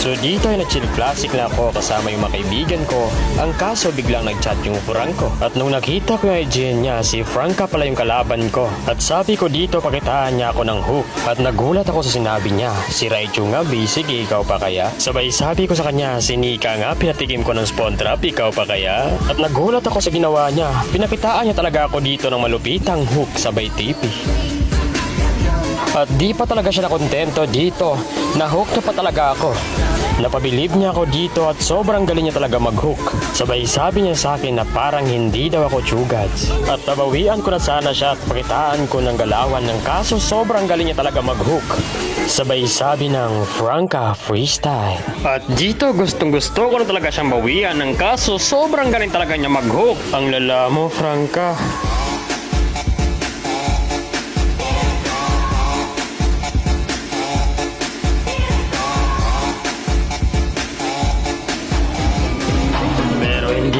So dito ay nag-chill classic na ako kasama yung mga kaibigan ko. Ang kaso biglang nag-chat yung Franco. At nung nakita ko yung IG niya, si Franca pala yung kalaban ko. At sabi ko dito pakitaan niya ako ng hook. At nagulat ako sa sinabi niya. Si Raichu nga basic, ikaw pa kaya? Sabay sabi ko sa kanya, si Nika nga pinatikim ko ng spawn trap, ikaw pa kaya? At nagulat ako sa ginawa niya. Pinakitaan niya talaga ako dito ng malupitang hook sabay tipi. At di pa talaga siya nakontento dito. Na-hook niya pa talaga ako. Napabilib niya ako dito at sobrang galing niya talaga mag-hook. Sabay sabi niya sa akin na parang hindi daw ako chugads. At nabawian ko na sana siya at pakitaan ko ng galawan ng kaso sobrang galing niya talaga mag-hook. Sabay sabi ng Franca Freestyle. At dito gustong gusto ko na talaga siyang bawian ng kaso sobrang galing talaga niya mag-hook. Ang lala mo, Franca.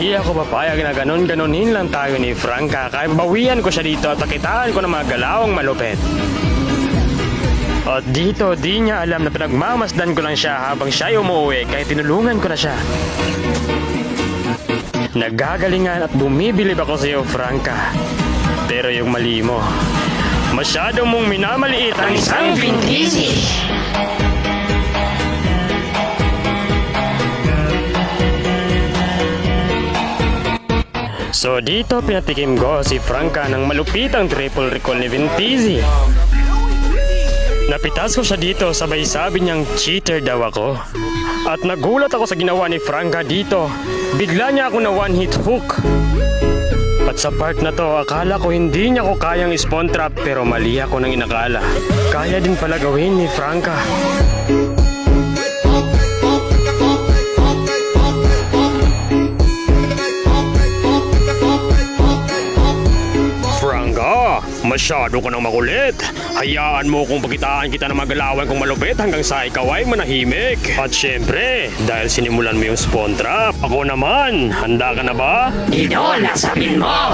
Hindi ako papayag na ganon-ganonin lang tayo ni Franca. Kaya bawian ko siya dito at pakitaan ko ng mga galawang malupit. At dito, di niya alam na pinagmamasdan ko lang siya habang siya umuwi kaya tinulungan ko na siya. Nagagalingan at bumibilib ako sa iyo, Franca. Pero yung mali mo, masyado mong minamaliit ang isang Vintisi. So dito pinatikim ko si Franca ng malupitang triple recall ni Vintisi. Napitas ko siya dito sabay sabi niyang cheater daw ako. At nagulat ako sa ginawa ni Franca dito. Bigla niya ako na one hit hook. At sa part na to akala ko hindi niya ko kayang spawn trap pero mali ako nang inakala. Kaya din pala gawin ni Franca. Masyado ka nang makulit. Hayaan mo kung pakitaan kita ng magalawan kong malupit hanggang sa ikaw ay manahimik. At syempre, dahil sinimulan mo yung spawn trap, ako naman, handa ka na ba? Idol, sabihin mo!